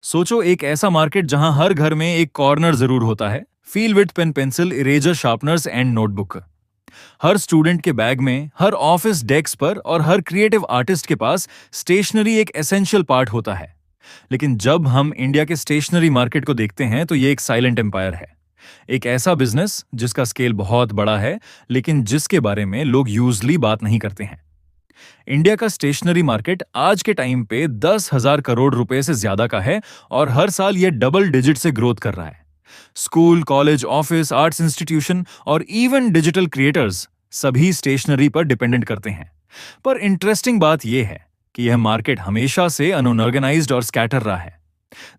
सोचो एक ऐसा मार्केट जहां हर घर में एक कॉर्नर जरूर होता है, fill with pen pencil eraser sharpeners and notebook. हर स्टूडेंट के बैग में, हर ऑफिस डेस्क पर और हर क्रिएटिव आर्टिस्ट के पास स्टेशनरी एक एसेंशियल पार्ट होता है। लेकिन जब हम इंडिया के स्टेशनरी मार्केट को देखते हैं तो ये एक साइलेंट एम्पायर है। एक ऐसा बिजनेस जिसका स्केल बहुत बड़ा है, लेकिन जिसके बारे में लोग यूजली बात नहीं करते हैं। इंडिया का स्टेशनरी मार्केट आज के टाइम पे 10,000 करोड़ रुपए से ज्यादा का है और हर साल ये डबल डिजिट से ग्रोथ कर रहा है। School, college, office, arts institution और इवन डिजिटल क्रिएटर्स सभी स्टेशनरी पर डिपेंडेंट करते हैं। पर इंटरेस्टिंग बात यह है कि यह मार्केट हमेशा से अनऑर्गेनाइज्ड और स्कैटर रहा है।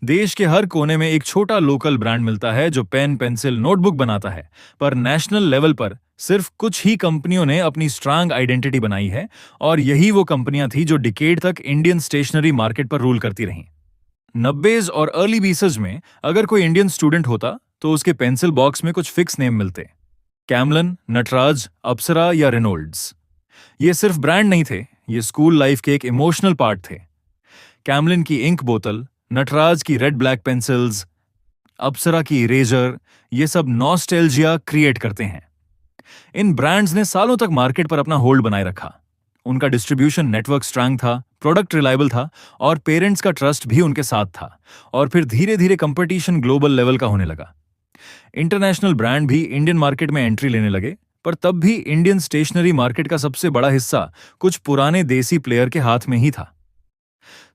देश के हर कोने में एक छोटा लोकल ब्रांड मिलता है जो पेन, पेंसिल, नोटबुक बनाता है, पर नेशनल लेवल पर सिर्फ कुछ ही कंपनियों ने अपनी स्ट्रांग आइडेंटिटी बनाई है और यही वो कंपनियां थी जो डिकेड तक इंडियन स्टेशनरी मार्केट पर रूल करती रहीं। 90s और अर्ली 20s में अगर कोई इंडियन स्टूडेंट होता तो उसके पेंसिल बॉक्स में कुछ फिक्स नेम मिलते, कैमलन, नटराज, अप्सरा या रेनॉल्ड्स। ये सिर्फ ब्रांड नहीं थे, ये स्कूल लाइफ के एक इमोशनल पार्ट थे। कैमलिन की इंक बोतल, नटराज की रेड ब्लैक पेंसिल्स, अप्सरा की इरेजर, ये सब नॉस्टैल्जिया क्रिएट करते हैं। इन ब्रांड्स ने सालों तक मार्केट पर अपना होल्ड बनाए रखा। उनका डिस्ट्रीब्यूशन नेटवर्क स्ट्रांग था, प्रोडक्ट रिलायबल था और पेरेंट्स का ट्रस्ट भी उनके साथ था। और फिर धीरे धीरे कंपटीशन ग्लोबल लेवल का होने लगा। इंटरनेशनल ब्रांड भी इंडियन मार्केट में एंट्री लेने लगे, पर तब भी इंडियन स्टेशनरी मार्केट का सबसे बड़ा हिस्सा कुछ पुराने देसी प्लेयर के हाथ में ही था।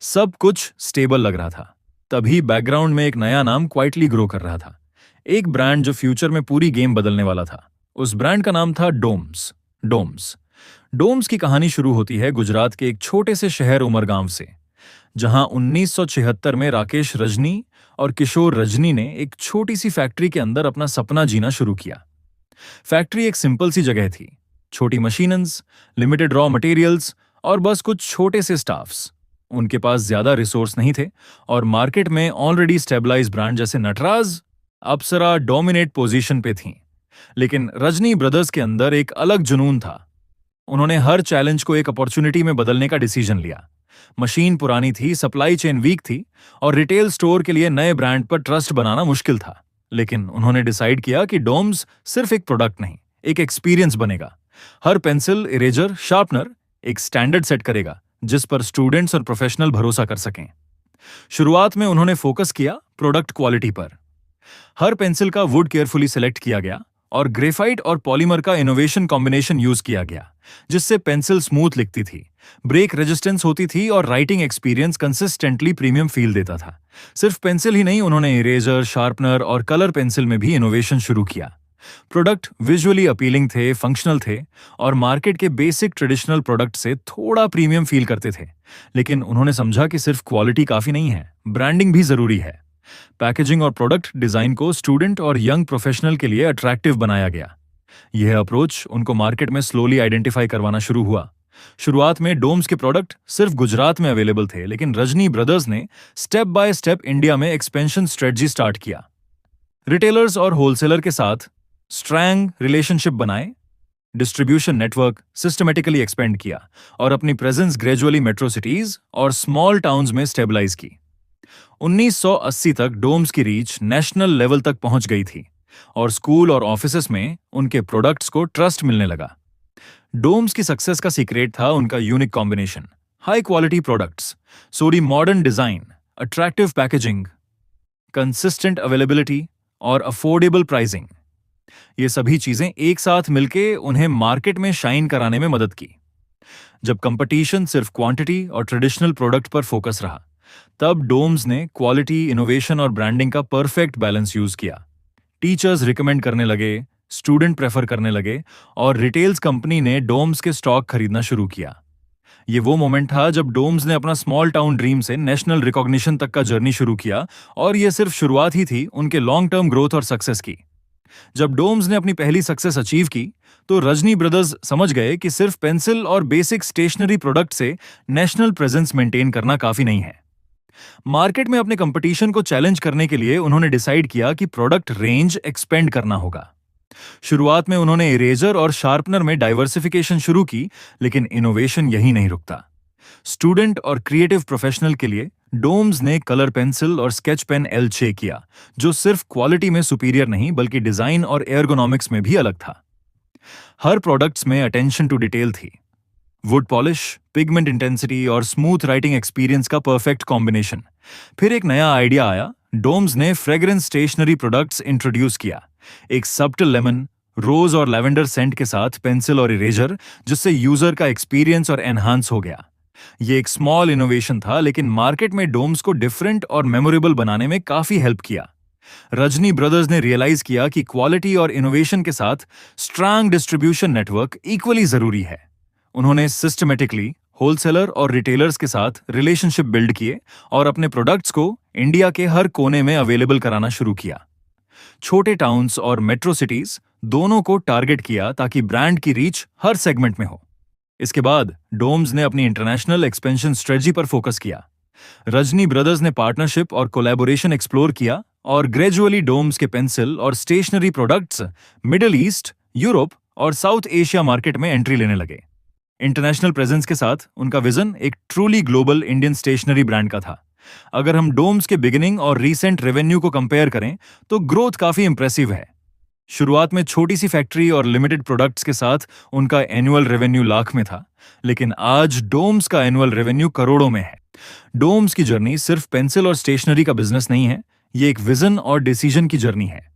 सब कुछ स्टेबल लग रहा था, तभी बैकग्राउंड में एक नया नाम क्वाइटली ग्रो कर रहा था। एक ब्रांड जो फ्यूचर में पूरी गेम बदलने वाला था। उस ब्रांड का नाम था डोम्स। डोम्स की कहानी शुरू होती है गुजरात के एक छोटे से शहर उमरगांव से, जहां 1976 में राकेश रजनी और किशोर रजनी ने एक छोटी सी फैक्ट्री के अंदर अपना सपना जीना शुरू किया। फैक्ट्री एक सिंपल सी जगह थी, छोटी मशीनन्स, लिमिटेड रॉ मटेरियल्स और बस कुछ छोटे से स्टाफ्स। उनके पास ज्यादा रिसोर्स नहीं थे और मार्केट में ऑलरेडी स्टेबलाइज ब्रांड जैसे नटराज, अप्सरा डोमिनेट पोजीशन पे थीं। लेकिन रजनी ब्रदर्स के अंदर एक अलग जुनून था। उन्होंने हर चैलेंज को एक अपॉर्चुनिटी में बदलने का डिसीजन लिया। मशीन पुरानी थी, सप्लाई चेन वीक थी और रिटेल स्टोर के लिए नए ब्रांड पर ट्रस्ट बनाना मुश्किल था। लेकिन उन्होंने डिसाइड किया कि डोम्स सिर्फ एक प्रोडक्ट नहीं, एक एक्सपीरियंस बनेगा। हर पेंसिल, इरेजर, शार्पनर एक स्टैंडर्ड सेट करेगा जिस पर स्टूडेंट्स और प्रोफेशनल भरोसा कर सकें। शुरुआत में उन्होंने फोकस किया प्रोडक्ट क्वालिटी पर। हर पेंसिल का वुड केयरफुली सिलेक्ट किया गया और ग्रेफाइट और पॉलीमर का इनोवेशन कॉम्बिनेशन यूज किया गया, जिससे पेंसिल स्मूथ लिखती थी, ब्रेक रेजिस्टेंस होती थी और writing experience consistently premium feel देता था। सिर्फ पेंसिल ही नहीं, उन्होंने इरेजर, शार्पनर और कलर पेंसिल में भी इनोवेशन शुरू किया। प्रोडक्ट विजुअली अपीलिंग थे, फंक्शनल थे और मार्केट के बेसिक ट्रेडिशनल प्रोडक्ट से थोड़ा प्रीमियम फील करते थे। लेकिन उन्होंने समझा कि सिर्फ क्वालिटी काफी नहीं है, ब्रांडिंग भी जरूरी है। पैकेजिंग और प्रोडक्ट डिजाइन को स्टूडेंट और यंग प्रोफेशनल के लिए अट्रैक्टिव बनाया गया। यह अप्रोच उनको मार्केट में स्लोली आइडेंटिफाई करवाना शुरू हुआ। शुरुआत में डोम्स के प्रोडक्ट सिर्फ गुजरात में अवेलेबल थे, लेकिन रजनी ब्रदर्स ने स्टेप बाय स्टेप इंडिया में एक्सपेंशन स्ट्रेटजी स्टार्ट किया। रिटेलर्स और होलसेलर के साथ स्ट्रॉन्ग रिलेशनशिप बनाए, डिस्ट्रीब्यूशन नेटवर्क सिस्टमेटिकली एक्सपेंड किया और अपनी प्रेजेंस ग्रेजुअली मेट्रो सिटीज और स्मॉल टाउन्स में स्टेबलाइज की। 1980 तक डोम्स की रीच नेशनल लेवल तक पहुंच गई थी और स्कूल और ऑफिसेस में उनके प्रोडक्ट्स को ट्रस्ट मिलने लगा। डोम्स की सक्सेस का सीक्रेट था उनका unique combination, high quality products, sorry modern design, attractive packaging, consistent availability और अफोर्डेबल प्राइसिंग। ये सभी चीजें एक साथ मिलके उन्हें मार्केट में शाइन कराने में मदद की। जब कंपटीशन सिर्फ क्वांटिटी और ट्रेडिशनल प्रोडक्ट पर फोकस रहा, तब डोम्स ने क्वालिटी, इनोवेशन और ब्रांडिंग का परफेक्ट बैलेंस यूज किया। टीचर्स रिकमेंड करने लगे, स्टूडेंट प्रेफर करने लगे और रिटेल्स कंपनी ने डोम्स के स्टॉक खरीदना शुरू किया। ये वो मोमेंट था जब डोम्स ने अपना स्मॉल टाउन ड्रीम से नेशनल रिकॉग्निशन तक का जर्नी शुरू किया और ये सिर्फ शुरुआत ही थी उनके लॉन्ग टर्म ग्रोथ और सक्सेस की। जब डोम्स ने अपनी पहली सक्सेस अचीव की, तो रजनी ब्रदर्स समझ गए कि सिर्फ पेंसिल और बेसिक स्टेशनरी प्रोडक्ट से नेशनल प्रेजेंस मेंटेन करना काफी नहीं है। मार्केट में अपने कंपटीशन को चैलेंज करने के लिए उन्होंने डिसाइड किया कि प्रोडक्ट रेंज एक्सपेंड करना होगा। शुरुआत में उन्होंने इरेजर और शार्पनर में डाइवर्सिफिकेशन शुरू की, लेकिन इनोवेशन यही नहीं रुकता। स्टूडेंट और क्रिएटिव प्रोफेशनल के लिए डोम्स ने कलर पेंसिल और स्केच पेन एल6 किया, जो सिर्फ क्वालिटी में सुपीरियर नहीं बल्कि डिजाइन और एर्गोनॉमिक्स में भी अलग था। हर प्रोडक्ट्स में अटेंशन टू डिटेल थी। वुड पॉलिश, पिगमेंट इंटेंसिटी और स्मूथ राइटिंग एक्सपीरियंस का परफेक्ट कॉम्बिनेशन। फिर एक नया आइडिया आया। डोम्स ने फ्रेग्रेंस स्टेशनरी प्रोडक्ट्स इंट्रोड्यूस किया। एक सब्टल लेमन, रोज और लैवेंडर सेंट के साथ पेंसिल और इरेजर, जिससे यूजर का एक्सपीरियंस और एनहांस हो गया। ये एक स्मॉल इनोवेशन था, लेकिन मार्केट में डोम्स को डिफरेंट और मेमोरेबल बनाने में काफी हेल्प किया। रजनी ब्रदर्स ने रियलाइज किया कि क्वालिटी और इनोवेशन के साथ स्ट्रांग डिस्ट्रीब्यूशन नेटवर्क इक्वली जरूरी है। उन्होंने सिस्टमेटिकली होलसेलर और रिटेलर्स के साथ रिलेशनशिप बिल्ड किए और अपने प्रोडक्ट्स को इंडिया के हर कोने में अवेलेबल कराना शुरू किया। छोटे टाउन्स और मेट्रो सिटीज दोनों को टारगेट किया ताकि ब्रांड की रीच हर सेगमेंट में हो। इसके बाद डोम्स ने अपनी इंटरनेशनल एक्सपेंशन स्ट्रेटजी पर फोकस किया। रजनी ब्रदर्स ने पार्टनरशिप और कोलैबोरेशन एक्सप्लोर किया और ग्रेजुअली डोम्स के पेंसिल और stationery products Middle East, Europe और साउथ एशिया मार्केट में एंट्री लेने लगे। इंटरनेशनल प्रेजेंस के साथ उनका विजन एक truly global Indian stationery brand का था। अगर हम डोम्स के बिगिनिंग और रीसेंट रेवेन्यू को कंपेयर करें तो ग्रोथ काफी इंप्रेसिव है। शुरुआत में छोटी सी फैक्ट्री और लिमिटेड प्रोडक्ट्स के साथ उनका एनुअल रेवेन्यू लाख में था, लेकिन आज डोम्स का एनुअल रेवेन्यू करोड़ों में है। डोम्स की जर्नी सिर्फ पेंसिल और स्टेशनरी का बिजनेस नहीं है, ये एक विजन और डिसीजन की जर्नी है।